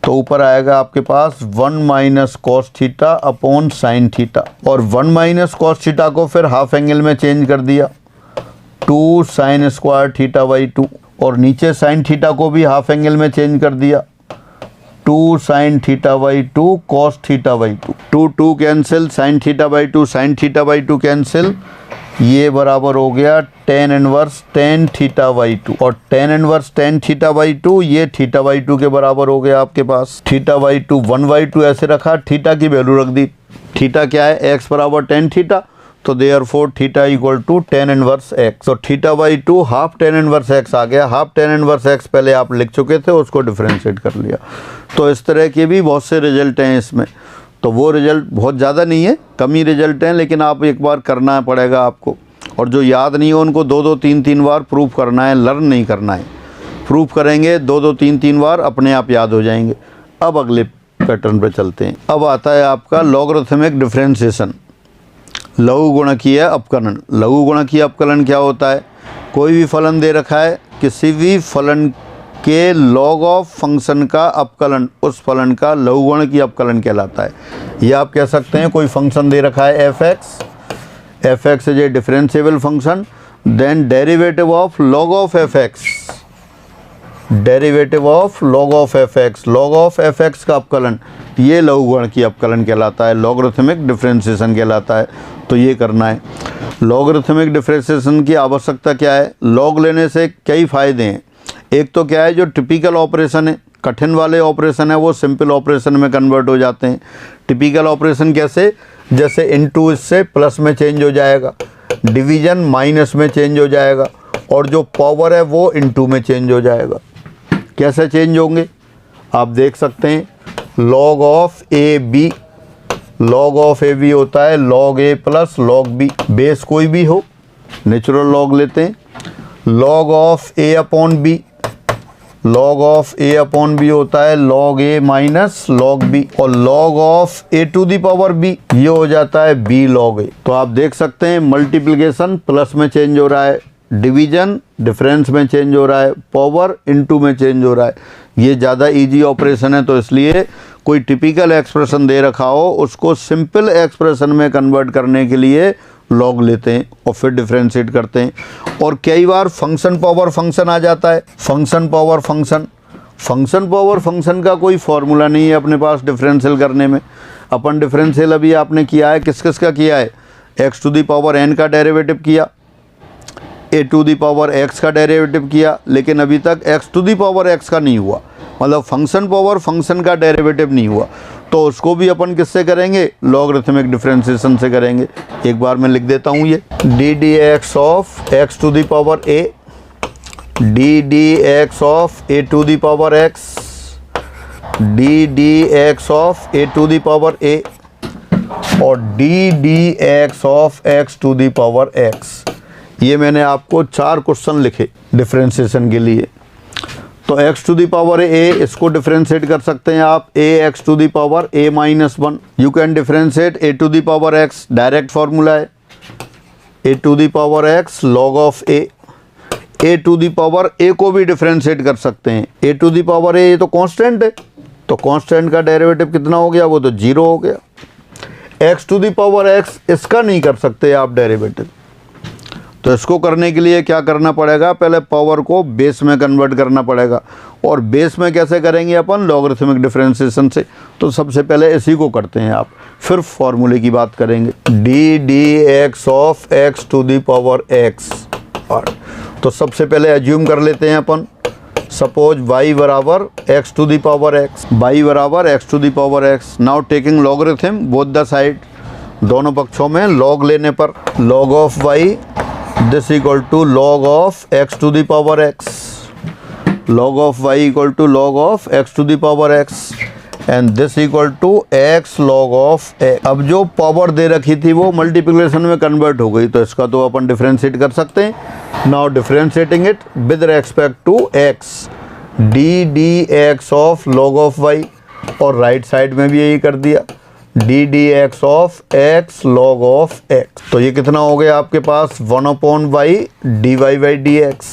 तो ऊपर आएगा आपके पास 1 minus cos theta upon sine theta, और 1 माइनस कॉस थीटा को फिर हाफ एंगल में चेंज कर दिया, 2 साइन स्क्वायर थीटा बाई 2, और नीचे साइन थीटा को भी हाफ एंगल में चेंज कर दिया, 2 sine theta by 2 cos theta by 2, 2 2 cancel, sine theta by 2 sine theta by 2 cancel, ये बराबर हो गया tan inverse tan theta by 2, और tan inverse tan theta by 2 ये थीटा बाई 2 के बराबर हो गया आपके पास। थीटा बाई 2 1/2 ऐसे रखा, थीटा की वैल्यू रख दी। थीटा क्या है, x बराबर tan थीटा, तो therefore theta equal to tan inverse x। तो theta by 2 half tan inverse x आ गया। हाफ tan इनवर्स x पहले आप लिख चुके थे, उसको डिफ्रेंशिएट कर लिया। तो इस तरह के भी बहुत से रिजल्ट हैं इसमें। तो वो रिजल्ट बहुत ज़्यादा नहीं है, कम ही रिजल्ट हैं, लेकिन आप एक बार करना पड़ेगा आपको, और जो याद नहीं हो उनको 2-2 3-3 बार प्रूफ करना है, लर्न नहीं करना है। प्रूफ करेंगे 2-2 3-3 बार, अपने आप याद हो जाएंगे। अब अगले पैटर्न पे चलते हैं। अब आता है आपका लॉगरिथमिक डिफरेंशिएशन, लघुगुणकीय अपकलन। लघुगुणकीय अपकलन क्या होता है, कोई भी फलन दे रखा है, किसी भी फलन के लॉग ऑफ फंक्शन का अपकलन उस फलन का लघुगुणकीय अपकलन कहलाता है। ये आप कह सकते हैं कोई फंक्शन दे रखा है f(x), fx is a differentiable function, then derivative of log of fx, derivative of log of fx, log of fx का अपकलन ये लघुगुणक की अपकलन कहलाता है, लॉगरिथमिक डिफरेंशिएशन कहलाता है। तो ये करना है। लॉगरिथमिक डिफरेंशिएशन की आवश्यकता क्या है? लॉग लेने से कई फ़ायदे हैं। एक तो क्या है, जो टिपिकल ऑपरेशन है, कठिन वाले ऑपरेशन है, वो सिंपल ऑपरेशन में कन्वर्ट हो जाते हैं। टिपिकल ऑपरेशन कैसे? जैसे इनटू इससे प्लस में चेंज हो जाएगा, डिवीज़न माइनस में चेंज हो जाएगा, और जो पावर है वो इनटू में चेंज हो जाएगा। कैसे चेंज होंगे आप देख सकते हैं। Log of a b, log of a b होता है log a plus log b, base कोई भी हो, नेचुरल लॉग लेते हैं। Log of a upon b, log of a upon b होता है log a minus log b, और log of a to the power b ये हो जाता है बी लॉग ए। तो आप देख सकते हैं मल्टीप्लिकेशन प्लस में चेंज हो रहा है, डिवीजन डिफरेंस में चेंज हो रहा है, पावर इनटू में चेंज हो रहा है। ये ज़्यादा इजी ऑपरेशन है, तो इसलिए कोई टिपिकल एक्सप्रेशन दे रखा हो उसको सिंपल एक्सप्रेशन में कन्वर्ट करने के लिए लॉग लेते हैं और फिर डिफरेंशिएट करते हैं। और कई बार फंक्शन पावर फंक्शन आ जाता है, function power function, function power function का कोई फॉर्मूला नहीं है अपने पास डिफरेंशियल करने में। अपन डिफरेंशियल अभी आपने किया है, किस किस का किया है? X to the power n का डेरिवेटिव किया, a to the power x का डेरिवेटिव किया, लेकिन अभी तक x to the power x का नहीं हुआ, मतलब फंक्शन पावर फंक्शन का डेरिवेटिव नहीं हुआ। तो उसको भी अपन किससे करेंगे? लॉगरिथमिक डिफरेंशिएशन से करेंगे। एक बार मैं लिख देता हूँ ये, d d x of x to the power a, d d x of a to the power x, d d x of a to the power a, और d d x of x to the power x. ये मैंने आपको 4 क्वेश्चन लिखे डिफरेंशिएशन के लिए। तो x to the power a, इसको डिफरेंशिएट कर सकते हैं आप a x to the power a minus 1। You can differentiate a to the power x, direct formula है a to the power x log of a। a to the power a को भी डिफरेंशिएट कर सकते हैं, a to the power a ये तो कांस्टेंट है, तो कांस्टेंट का डेरिवेटिव कितना हो गया? वो तो 0 हो गया। x to the power x इसका नहीं कर सकते आप डेरिवेटिव, तो इसको करने के लिए क्या करना पड़ेगा? पहले पावर को बेस में कन्वर्ट करना पड़ेगा। और बेस में कैसे करेंगे अपन? लॉगरिथमिक डिफरेंशिएशन से। तो सबसे पहले इसी को करते हैं आप, फिर फॉर्मूले की बात करेंगे। D d x of x to the power x. और तो सबसे पहले एज्यूम कर लेते हैं अपन, सपोज y बराबर x to the power x, y बराबर x to the power x. Now taking logarithm both the side, दोनों पक्षों में लॉग लेने पर log of y this equal to log of x to the power x, log of y equal to log of x to the power x, and this equal to x log of x। अब जो पावर दे रखी थी वो मल्टीप्लिकेशन में कन्वर्ट हो गई, तो इसका तो अपन डिफरेंशिएट कर सकते हैं। Now differentiating it with respect to x, d d x of log of y, और राइट साइड में भी यही कर दिया, d d x of x log of x. तो ये कितना हो गया आपके पास? 1/y d y by d x.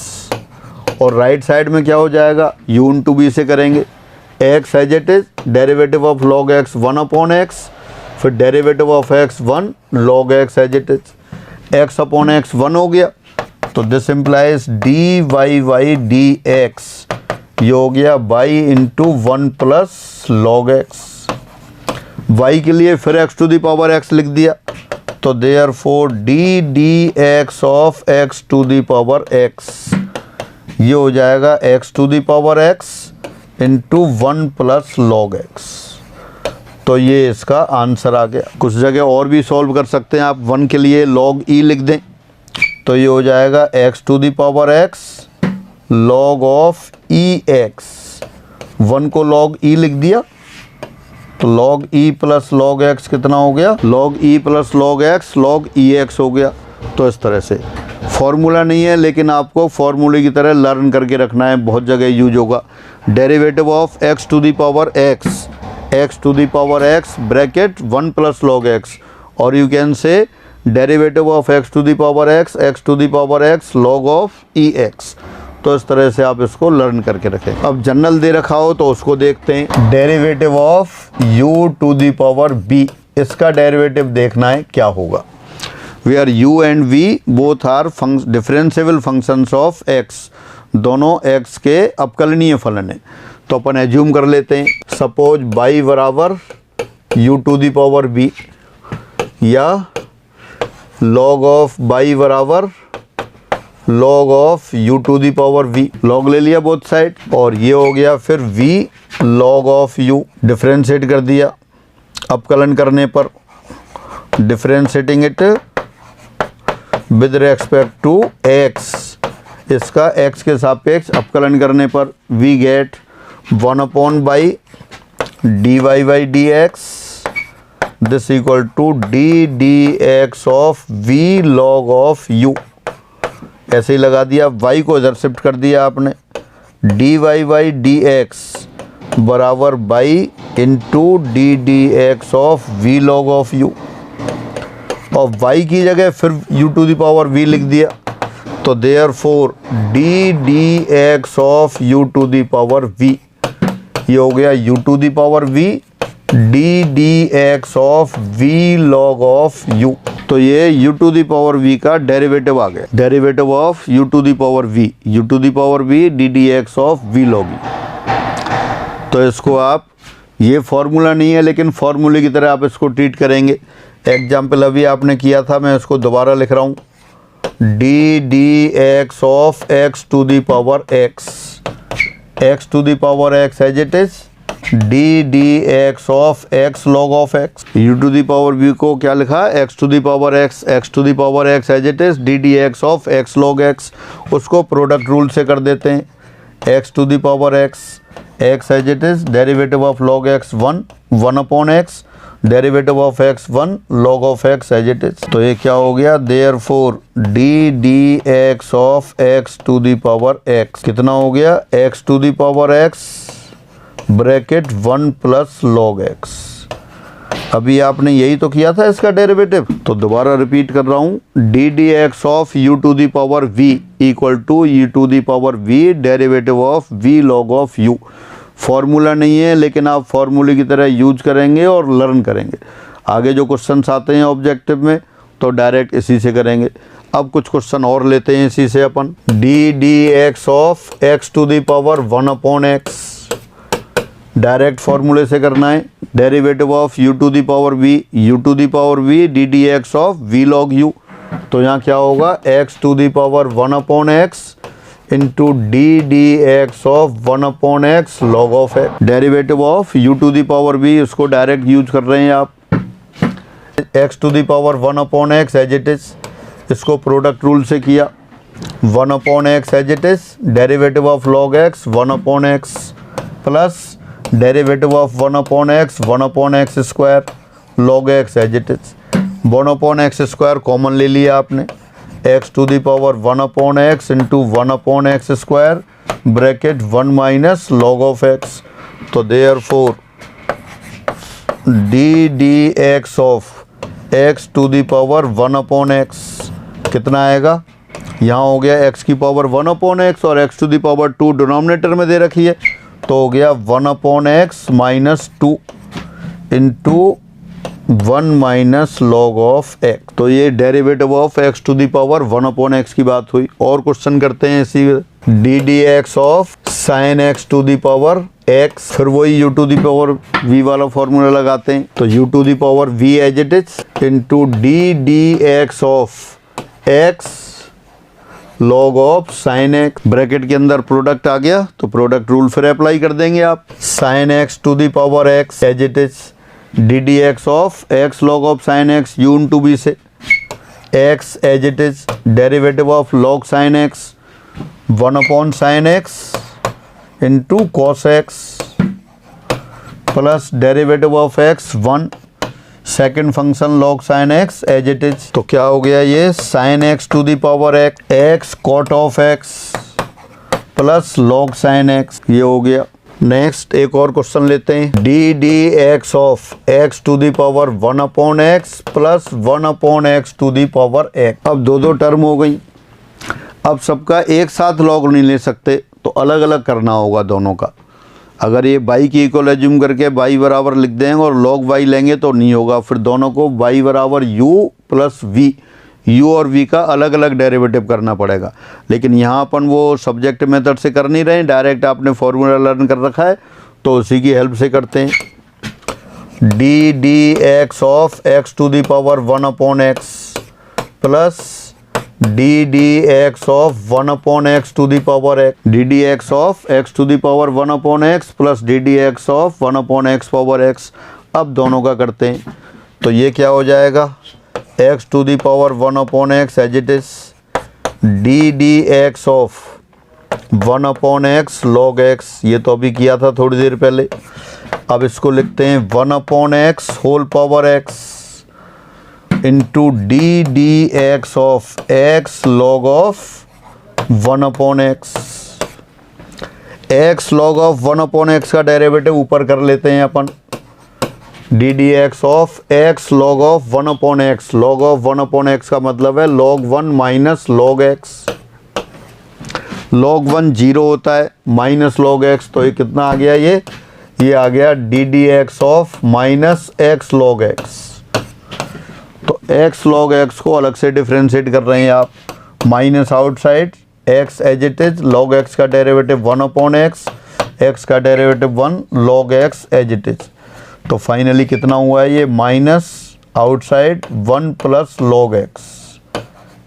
और राइट साइड में क्या हो जाएगा? u इंटू बी से करेंगे, x as it is, derivative of log x 1/x, फिर derivative of x 1 log x as it is, x upon x 1 हो गया। तो this implies d y by d x, ये हो गया y into 1 plus log x। y के लिए फिर x to the power x लिख दिया, तो therefore d d x of x to the power x ये हो जाएगा x to the power x into 1 plus log x। तो ये इसका आंसर आ गया। कुछ जगह और भी सॉल्व कर सकते हैं आप, 1 के लिए log e लिख दें, तो ये हो जाएगा x to the power x log of e x। 1 को log e लिख दिया, तो log e plus log x कितना हो गया? log e plus log x log e x हो गया। तो इस तरह से फॉर्मूला नहीं है, लेकिन आपको फॉर्मूले की तरह लर्न करके रखना है, बहुत जगह यूज होगा। Derivative of x to the power x to the power x bracket 1 plus log x, और you can say derivative of x to the power x to the power x log of e x। तो इस तरह से आप इसको लर्न करके रखें। अब जनरल दे रखा हो तो उसको देखते हैं। Derivative of u to the power b, इसका डेरिवेटिव देखना है क्या होगा। Where u and v both are differentiable functions of x, दोनों x के अपकलनीय फलन है। तो अपन एज्यूम कर लेते हैं, सपोज y बराबर u to the power v या log ऑफ y बराबर log of u to the power v, log ले लिया बोथ साइड, और ये हो गया फिर v log of u, differentiate कर दिया अपकलन करने पर, differentiating it with respect to x, इसका x के सापेक्ष अपकलन करने पर we get 1/by dy by dx this equal to d dx of v log of u। ऐसे ही लगा दिया, y को इधर शिफ्ट कर दिया आपने, dy by dx बराबर by into d dx of v log of u, और y की जगह फिर u to the power v लिख दिया। तो therefore d dx of u to the power v, ये हो गया u to the power v d dx of v log of u। तो ये u to the power v का डेरिवेटिव आ गया, derivative of u to the power v, u to the power v d dx of v log u। तो इसको आप, ये फॉर्मूला नहीं है लेकिन फॉर्मूले की तरह आप इसको ट्रीट करेंगे। एग्जाम्पल अभी आपने किया था, मैं इसको दोबारा लिख रहा हूँ, d dx of x to the power x to the power x as it is d dx of x log of x, u to the power v को क्या लिखा, x to the power x to the power x as it is d dx of x log x, उसको प्रोडक्ट रूल से कर देते हैं, x to the power x as it is derivative of log x 1/x, derivative of x 1 log of x as it is. तो ये क्या हो गया, therefore d dx of x to the power x कितना हो गया, x to the power x bracket 1 plus log x। अभी आपने यही तो किया था इसका डेरिवेटिव, तो दोबारा रिपीट कर रहा हूँ, d dx of u to the power v equal to u to the power v derivative of v log of u। Formula नहीं है लेकिन आप फॉर्मूले की तरह यूज करेंगे और लर्न करेंगे। आगे जो क्वेश्चंस आते हैं ऑब्जेक्टिव में तो डायरेक्ट इसी से करेंगे। अब कुछ क्वेश्चन और लेते हैं इसी से अपन, d dx of x to the power 1/x, direct फॉर्मूले से करना है, derivative of u to the power v d dx of v log u। तो यहाँ क्या होगा, x to the power 1/x into d dx of 1/x log of x, derivative of u to the power v, उसको डायरेक्ट यूज कर रहे हैं आप, x to the power 1/x as it is, इसको प्रोडक्ट रूल से किया, 1/x as it is derivative of log x 1/x plus derivative of 1/x square log x as it is, 1/x square common ले लिया आपने, x to the power 1/x into 1/x square bracket 1 minus log of x। तो therefore d dx of x to the power 1/x कितना आएगा, यहाँ हो गया x की पावर 1/x और x to the power 2 denominator में दे रखी है, तो हो गया 1/x minus 2 into 1 minus log of x। तो ये derivative of x to the power 1/x की बात हुई। और क्वेश्चन करते हैं इसी, d dx of sine x to the power x, फिर वही u to the power v वाला फॉर्मूला लगाते हैं, तो u to the power v as it is into d dx of x log of sine x, bracket के अंदर प्रोडक्ट आ गया तो प्रोडक्ट रूल फिर अप्लाई कर देंगे आप, sine x to the power x as it is d dx of x log of sine x u into b से, x as it is derivative of log sine x 1/sin x into cos x plus derivative of x 1 second function log sine x as it is. तो क्या हो गया, ये sine x to the power x cot of x plus log sine x, ये हो गया। नेक्स्ट एक और क्वेश्चन लेते हैं, d dx of x to the power 1/x plus 1/x to the power x। अब दो टर्म हो गई, अब सबका एक साथ लॉग नहीं ले सकते तो अलग अलग करना होगा दोनों का। अगर ये y की इक्वल एज्यूम करके y बराबर लिख देंगे और log y लेंगे तो नहीं होगा, फिर दोनों को y बराबर u प्लस v u और v का अलग अलग डेरिवेटिव करना पड़ेगा। लेकिन यहाँ अपन वो सब्जेक्ट मेथड से कर नहीं रहे हैं, डायरेक्ट आपने फॉर्मूला लर्न कर रखा है तो उसी की हेल्प से करते हैं। D d x of x to the power 1 upon x plus d d x of 1 upon x to the power x, d d x of x to the power 1 upon x plus d d x of 1 upon x power x. अब दोनों का करते हैं तो ये क्या हो जाएगा, x to the power 1 upon x as it is, d d x of 1 upon x log x, ये तो अभी किया था थोड़ी देर पहले। अब इसको लिखते हैं 1 upon x whole power x into d d x of x log of 1 upon x. X log of 1 upon x का डेरिवेटिव ऊपर कर लेते हैं अपन, d d x of x log of 1 upon x. Log of 1 upon x का मतलब है log 1 minus log x। log 1 0 होता है माइनस log x, तो ये कितना आ गया, ये आ गया D d x of minus x log x. तो x log x को अलग से डिफ्रेंशिएट कर रहे हैं आप, minus outside x as it is, log x का डेरिवेटिव 1 अपॉन x, x का derivative 1 log x as it is. तो फाइनली कितना हुआ है, ये minus outside 1 plus log x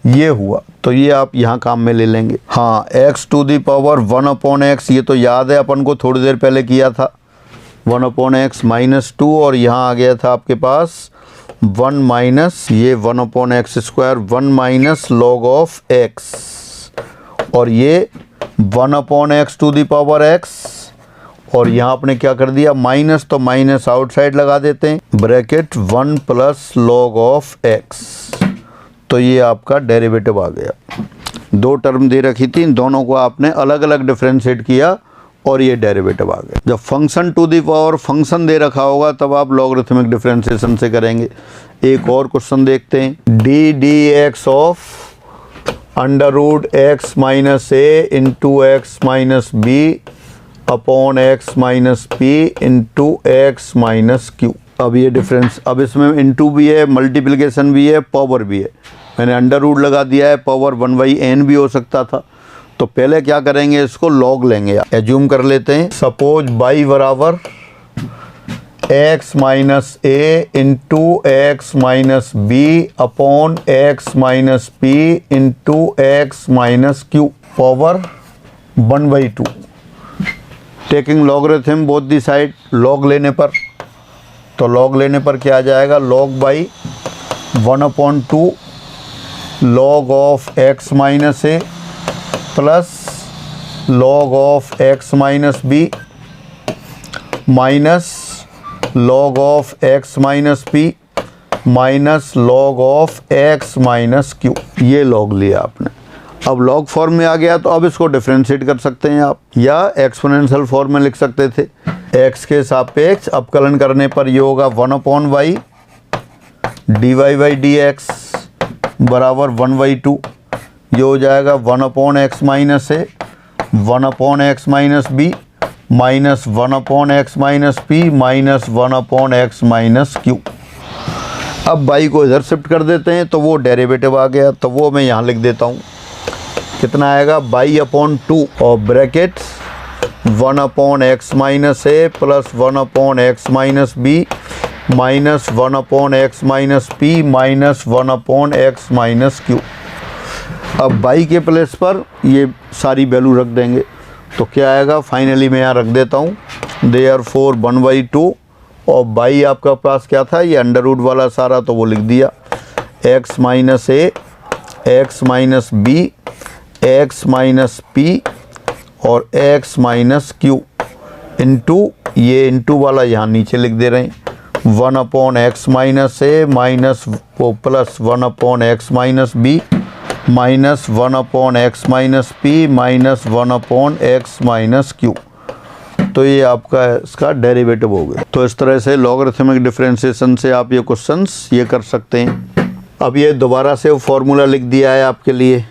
ये हुआ। तो ये आप यहाँ काम में ले लेंगे। हाँ, x to the power 1 upon x, ये तो याद है अपन को थोड़ी देर पहले किया था, 1 अपॉन एक्स माइनस 2, और यहाँ आ गया था आपके पास 1 माइनस ये 1 upon x square 1 minus log of x, और ये 1 upon x to the power x, और यहाँ आपने क्या कर दिया माइनस, तो माइनस आउटसाइड लगा देते हैं, bracket 1 plus log of x। तो ये आपका डेरिवेटिव आ गया। दो टर्म दे रखी थी, इन दोनों को आपने अलग अलग डिफरेंशिएट किया और ये डेरिवेटिव आ गया। जब function to the power function दे रखा होगा तब आप लॉगरिथमिक डिफरेंशिएशन से करेंगे। एक और क्वेश्चन देखते हैं, d d x of under root x minus a into x minus b upon x minus p into x minus q. अब ये डिफरेंस, अब इसमें इंटू भी है, मल्टीप्लिकेशन भी है, पावर भी है। मैंने अंडर रूट लगा दिया है, पावर 1/n भी हो सकता था। तो पहले क्या करेंगे, इसको लॉग लेंगे, एज्यूम कर लेते हैं। सपोज बाई बराबर x minus a into x minus b upon x minus p into x minus q power 1/2। Taking logarithm both the side, log लेने पर, तो लॉग लेने पर क्या आ जाएगा, log y 1/2 log of x minus a plus log of x minus b minus log of x minus p minus log of x minus q. ये log लिया आपने। अब log फॉर्म में आ गया तो अब इसको डिफ्रेंशिएट कर सकते हैं आप, या एक्सपोनेंशियल फॉर्म में लिख सकते थे। x के सापेक्ष अपकलन करने पर ये होगा 1/y dy/dx बराबर 1/2। ये हो जाएगा 1/x minus a 1/x minus b minus 1/x minus p minus 1/x minus q. अब बाई को इधर शिफ्ट कर देते हैं तो वो डेरिवेटिव आ गया, तो वो मैं यहाँ लिख देता हूँ। कितना आएगा, y/2 और bracket 1/x minus a plus 1/x minus b minus 1/x minus p minus 1/x minus q. अब बाई के प्लेस पर ये सारी वैल्यू रख देंगे तो क्या आएगा, फाइनली मैं यहाँ रख देता हूँ, देयरफॉर 1/2 और बाई आपका पास क्या था, ये अंडर रूट वाला सारा, तो वो लिख दिया x minus a x minus b x minus p और x माइनस क्यू इंटू ये इंटू वाला यहाँ नीचे लिख दे रहे हैं 1/x माइनस ए माइनस वो plus 1/x minus b minus 1/x minus p minus 1/x minus q. तो ये आपका इसका डेरिवेटिव हो गया। तो इस तरह से लॉगरिथमिक डिफरेंशिएशन से आप ये क्वेश्चंस ये कर सकते हैं। अब ये दोबारा से वो फार्मूला लिख दिया है आपके लिए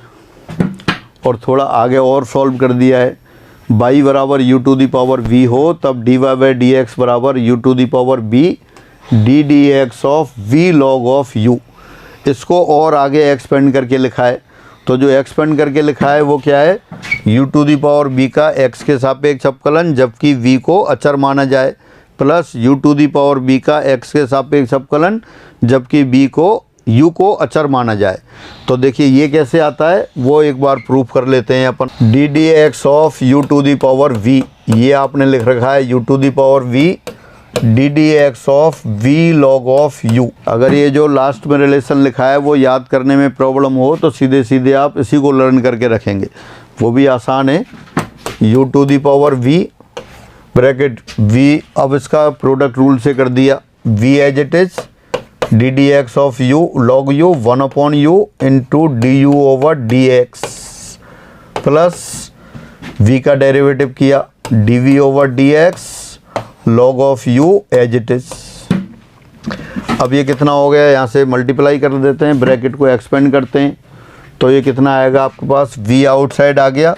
और थोड़ा आगे और सॉल्व कर दिया है। बाई बराबर u to the power v हो तब dy/dx बराबर u to the power b ddx of v log of u। इसको और आगे एक्सपेंड करके लिखा है। तो जो एक्सपेंड करके लिखा है वो क्या है, u to the power b का x के सापेक्ष अवकलन जबकि v को अचर माना जाए, plus u to the power b का x के सापेक्ष अवकलन जबकि b को u को अचर माना जाए। तो देखिए ये कैसे आता है वो एक बार प्रूफ कर लेते हैं अपन। D d x of u to the power v, ये आपने लिख रखा है u to the power v d d x of v log of u। अगर ये जो लास्ट में रिलेशन लिखा है वो याद करने में प्रॉब्लम हो तो सीधे सीधे आप इसी को लर्न करके रखेंगे, वो भी आसान है। u to the power v bracket v, अब इसका प्रोडक्ट रूल से कर दिया, v as it is d d x of u log u 1 upon u into d u over d x plus v का डेरिवेटिव किया d v over d x log of u as it is. अब ये कितना हो गया, यहाँ से मल्टीप्लाई कर देते हैं, ब्रैकेट को एक्सपेंड करते हैं तो ये कितना आएगा आपके पास, v आउटसाइड आ गया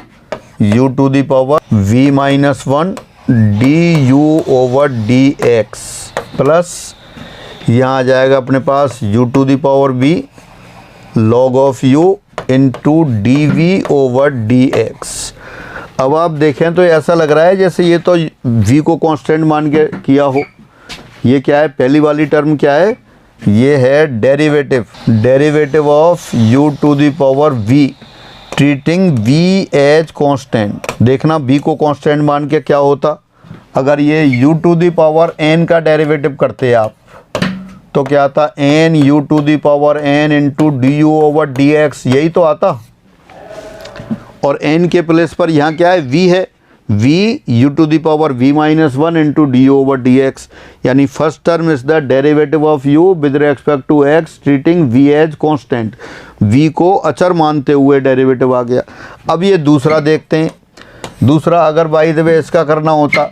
u to the power v minus 1 d u over d x plus यहाँ आ जाएगा अपने पास u to the power b log of u into d v over d x. अब आप देखें तो ऐसा लग रहा है जैसे ये तो v को कांस्टेंट मान के किया हो। ये क्या है, पहली वाली टर्म क्या है, ये है derivative of u to the power v treating v as constant. देखना v को कांस्टेंट मान के क्या होता, अगर ये u to the power n का डेरिवेटिव करते आप तो क्या आता, n u to the power n into d u over d x, यही तो आता। और n के प्लेस पर यहाँ क्या है, v है, v u to the power v minus 1 into d over d x, यानी first term is the derivative of u with respect to x treating v as constant, v को अचर मानते हुए डेरिवेटिव आ गया। अब ये दूसरा देखते हैं, दूसरा अगर बाय द वे इसका करना होता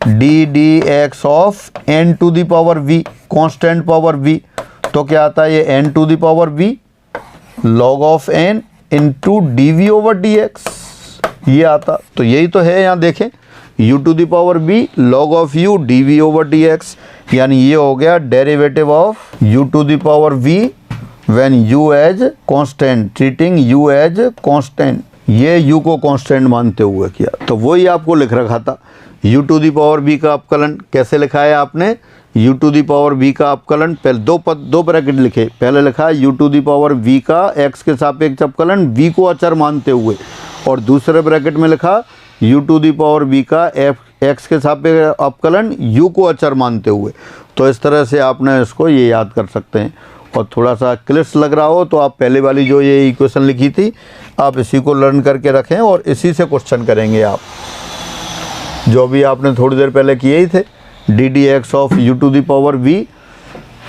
d d x of n to the power v constant power v, तो क्या आता है ये n to the power v log of n into d v over d x, ये आता। तो यही तो है, यहाँ देखें u to the power b log of u d v over d x, यानी ये हो गया derivative of u to the power v when u as constant treating u as constant, ये u को कांस्टेंट मानते हुए किया। तो वही आपको लिख रखा था u to the power b का अपकलन कैसे लिखा है आपने, u to the power v का अपकलन, पहले दो ब्रैकेट लिखे, पहले लिखा है u to the power v का x के सापेक्ष अपकलन v को अचर मानते हुए, और दूसरे ब्रैकेट में लिखा u to the power v का x के सापेक्ष अपकलन u को अचर मानते हुए। तो इस तरह से आपने इसको ये याद कर सकते हैं। और थोड़ा सा क्लिष्ट लग रहा हो तो आप पहले वाली जो ये इक्वेशन लिखी थी आप इसी को लर्न करके रखें और इसी से क्वेश्चन करेंगे आप, जो भी आपने थोड़ी देर पहले किए ही थे। D d x of u to the power v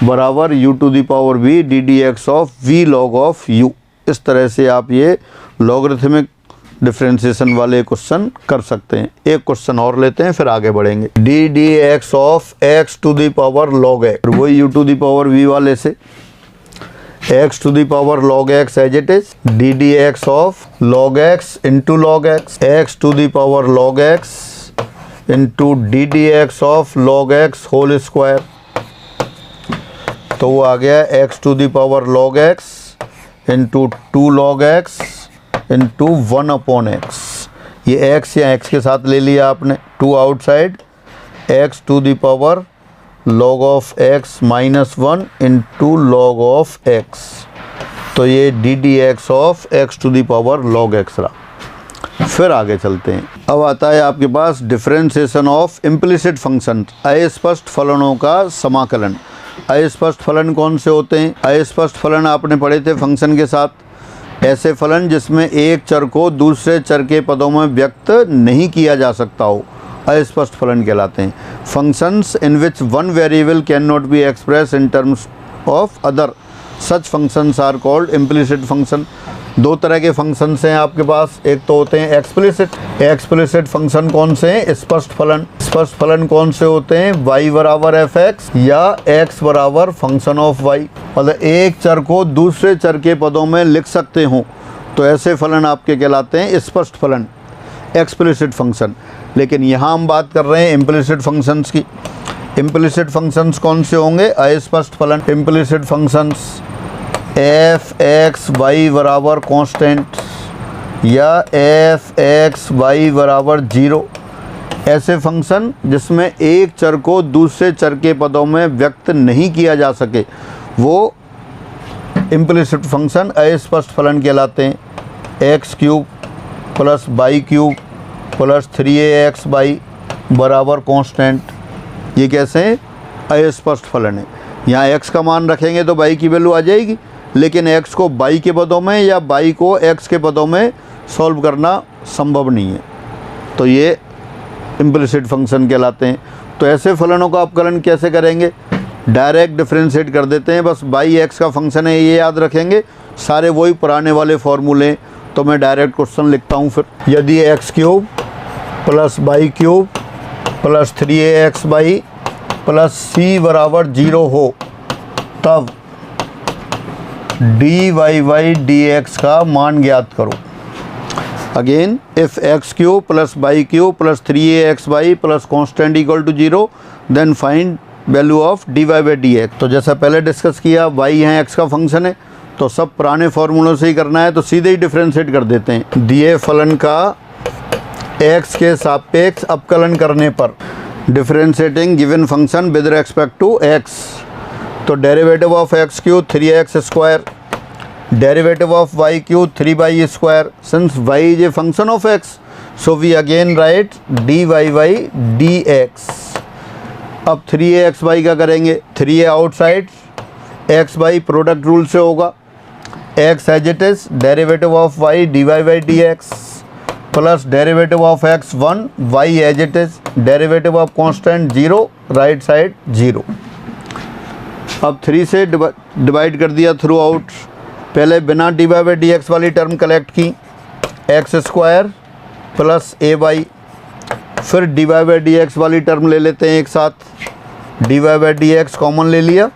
बराबर u to the power v d d x of v log of u। इस तरह से आप ये लॉगरिथमिक डिफरेंशिएशन वाले क्वेश्चन कर सकते हैं। एक क्वेश्चन और लेते हैं फिर आगे बढ़ेंगे। D d x of x to the power log x, वही u to the power v वाले से x to the power log x as it is d d x of log x into log x to the power log x into d d x of log x whole square. तो वो आ गया x to the power log x into 2 log x into 1 upon x। ये x या x के साथ ले लिया आपने, 2 outside x to the power log of x minus 1 into log of x। तो ये d d x of x to the power log x रहा। फिर आगे चलते हैं। अब आता है आपके पास डिफरेंशिएशन ऑफ इम्प्लिसिट फंक्शन, अस्पष्ट फलनों का समाकलन। अस्पष्ट फलन कौन से होते हैं, अस्पष्ट फलन आपने पढ़े थे फंक्शन के साथ, ऐसे फलन जिसमें एक चर को दूसरे चर के पदों में व्यक्त नहीं किया जा सकता हो, अस्पष्ट फलन कहलाते हैं। Functions in which one variable can not be express in terms of other, such functions are called implicit function. दो तरह के फंक्शंस हैं आपके पास, एक तो होते हैं एक्सप्लिसिट फंक्शन कौन से हैं, स्पष्ट फलन। स्पष्ट फलन कौन से होते हैं, y बराबर एफ एक्स या x बराबर फंक्शन ऑफ y, मतलब एक चर को दूसरे चर के पदों में लिख सकते हो, तो ऐसे फलन आपके कहलाते हैं स्पष्ट फलन, एक्सप्लिसिट फंक्शन। लेकिन यहाँ हम बात कर रहे हैं इम्प्लिसिट फंक्शंस की। इम्प्लिसिट फंक्शंस कौन से होंगे, अस्पष्ट फलन। Implicit functions f x y बराबर कांस्टेंट या एफ एक्स वाई बराबर 0, ऐसे फंक्शन जिसमें एक चर को दूसरे चर के पदों में व्यक्त नहीं किया जा सके वो इम्प्लिसिट फंक्शन अस्पष्ट फलन कहलाते हैं। X cube plus y cube plus 3ax y बराबर कांस्टेंट, ये कैसे हैं? अस्पष्ट फलन है। यहाँ x का मान रखेंगे तो y की वैल्यू आ जाएगी, लेकिन x को y के पदों में या y को x के पदों में सॉल्व करना संभव नहीं है, तो ये इम्प्लिसिट फंक्शन कहलाते हैं। तो ऐसे फलनों का अपकलन कैसे करेंगे? डायरेक्ट डिफरेंशिएट कर देते हैं, बस y x का फंक्शन है ये याद रखेंगे, सारे वही पुराने वाले फॉर्मूले। तो मैं डायरेक्ट क्वेश्चन लिखता हूँ फिर। यदि x cube plus y cube plus 3ax y plus c बराबर 0 हो तब dy बाई dx का मान ज्ञात करो। Again if x cube plus y cube plus 3ax y plus constant equal to 0 then find value of dy by dx। तो जैसा पहले डिस्कस किया y यहाँ x का फंक्शन है, तो सब पुराने फॉर्मूलों से ही करना है, तो सीधे ही डिफरेंशिएट कर देते हैं। दिए फलन का x के सापेक्ष अपकलन करने पर differentiating given function with respect to x, तो derivative of x cube 3x square, derivative of y cube 3y square, since y is a function of x so we again write dy by dx। अब 3axy का करेंगे, 3a outside, x by product rule से होगा, x as it is derivative of y dy by dx plus derivative of x 1 y as it is derivative of constant 0 right side 0। अब 3 से डिवाइड कर दिया थ्रू आउट। पहले बिना dy बाई dx वाली टर्म कलेक्ट की, x square plus a Y, फिर dy बाई dx वाली टर्म ले लेते हैं एक साथ, dy बाई dx कॉमन ले लिया,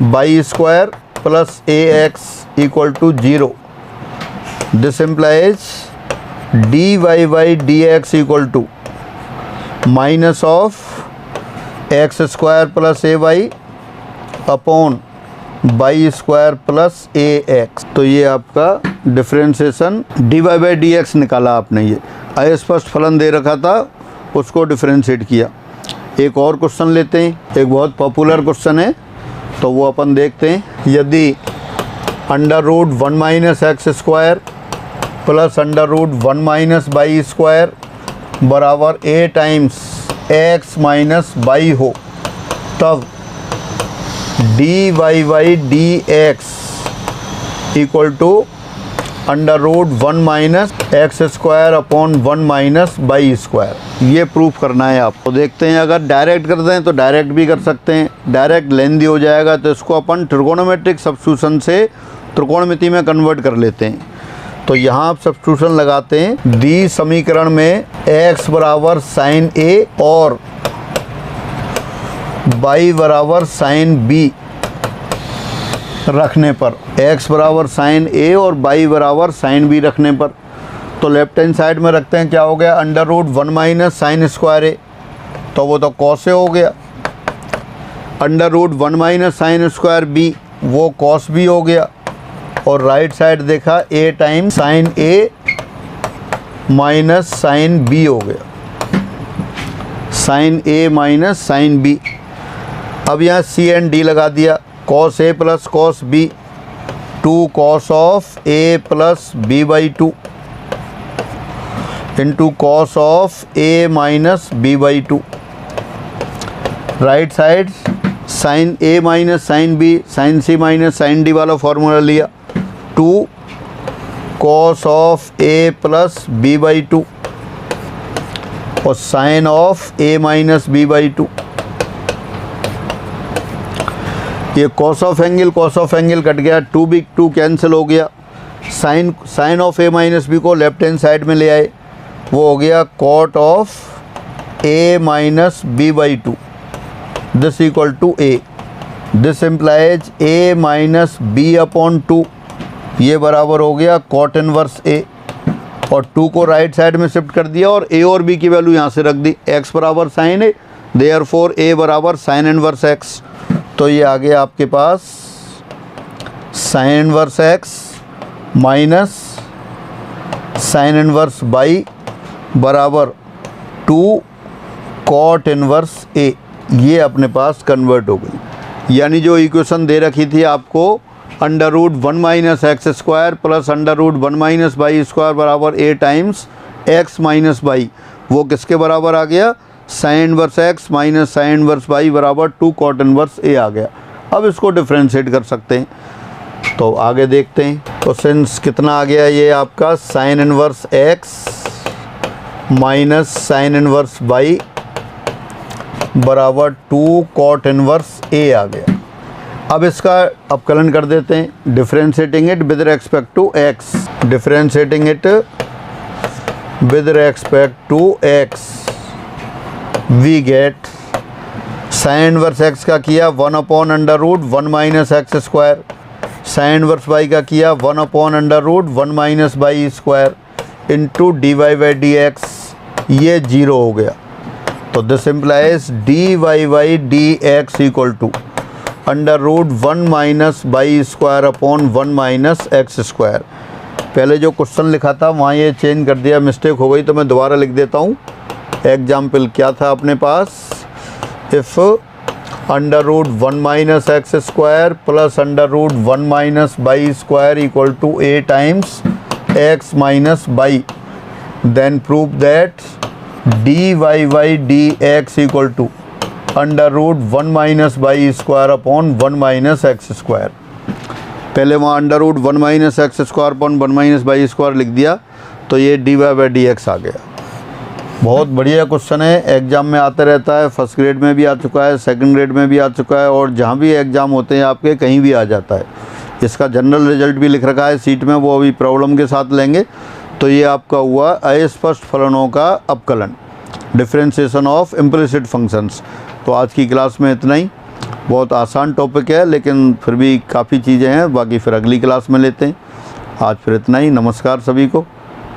y square plus ax equal to 0। This implies dy by dx equal to minus of x square plus a y upon y square plus ax। तो ये आपका डिफरेंशिएशन dy बाई dx निकाला आपने। ये अस्पष्ट फलन दे रखा था उसको डिफरेंशिएट किया। एक और क्वेश्चन लेते हैं, एक बहुत पॉपुलर क्वेश्चन है तो वो अपन देखते हैं। यदि under root 1 minus x square plus under root 1 minus y square बराबर a times x minus y हो तब dy by dx equal to under root 1 minus x square upon 1 minus y square, ये प्रूफ करना है आपको। देखते हैं अगर डायरेक्ट कर दें तो डायरेक्ट भी कर सकते हैं, डायरेक्ट लेंदी हो जाएगा तो इसको अपन ट्रिगोनोमेट्रिक सब्स्टिट्यूशन से त्रिकोणमिति में कन्वर्ट कर लेते हैं। तो यहाँ आप सब्स्टिट्यूशन लगाते हैं, दी समीकरण में x बराबर साइन a और y बराबर साइन b रखने पर, x बराबर साइन a और y बराबर साइन b रखने पर, तो लेफ्ट हैंड साइड में रखते हैं, क्या हो गया under root 1 minus sine square a, तो वो तो कॉस a हो गया, under root 1 minus sine square b वो कॉस b हो गया, और राइट साइड देखा a time sine a minus sine b हो गया, sine a minus sine b। अब यहाँ c एंड d लगा दिया, cos a plus cos b 2 cos of a plus b by 2 into cos of a minus b by 2। Right side sine a minus sine b sine c minus sine d वाला फॉर्मूला लिया, 2 cos of a plus b by 2 और sine of a minus b by 2। ये कॉस ऑफ एंगल कट गया, 2 बिग 2 कैंसिल हो गया, sine of a minus b को लेफ्ट हैंड साइड में ले आए, वो हो गया cot of a minus b by 2, this equal to a। This implies a minus b upon 2, ये बराबर हो गया कॉट इनवर्स a, और 2 को राइट साइड में शिफ्ट कर दिया और a और b की वैल्यू यहाँ से रख दी, x बराबर साइन a, देयरफॉर a बराबर साइन इनवर्स x। तो ये आ गया आपके पास sine inverse x minus sine inverse y बराबर 2 कॉट इनवर्स ए, ये अपने पास कन्वर्ट हो गई। यानी जो इक्वेशन दे रखी थी आपको under root 1 minus x square plus under root 1 minus y square बराबर a times x minus y, वो किसके बराबर आ गया? Sine inverse x minus sine inverse y बराबर 2 कॉट इनवर्स ए आ गया। अब इसको डिफ्रेंशिएट कर सकते हैं, तो आगे देखते हैं। तो सिंस कितना आ गया ये आपका sign inverse x minus sine inverse y बराबर 2 कॉट इनवर्स ए आ गया। अब इसका अपकलन कर देते हैं, differentiating it with respect to x, differentiating it with respect to x we get sine inverse x का किया 1 upon under root 1 minus x square, sine inverse y का किया 1 upon under root 1 minus y square into d y by d x, ये 0 हो गया। तो this implies d y by d x equal to under root 1 minus y square upon 1 minus x square. पहले जो क्वेश्चन लिखा था वहाँ ये चेंज कर दिया, मिस्टेक हो गई, तो मैं दोबारा लिख देता हूँ। एग्जाम्पल क्या था अपने पास? If under root 1 minus x square plus under root 1 minus y square equal to a times x minus y, then prove that d y by d x equal to under root 1 minus y square upon 1 minus x square. पहले वहाँ under root 1 minus x square upon 1 minus y square लिख दिया, तो ये d y by d x आ गया। बहुत बढ़िया क्वेश्चन है, एग्ज़ाम में आता रहता है, फर्स्ट ग्रेड में भी आ चुका है, सेकंड ग्रेड में भी आ चुका है, और जहाँ भी एग्ज़ाम होते हैं आपके कहीं भी आ जाता है। इसका जनरल रिजल्ट भी लिख रखा है सीट में, वो अभी प्रॉब्लम के साथ लेंगे। तो ये आपका हुआ अस्पष्ट फलनों का अपकलन, डिफरेंशिएशन ऑफ इम्प्लिसिट फंक्शंस। तो आज की क्लास में इतना ही, बहुत आसान टॉपिक है लेकिन फिर भी काफ़ी चीज़ें हैं, बाकी फिर अगली क्लास में लेते हैं। आज फिर इतना ही, नमस्कार सभी को।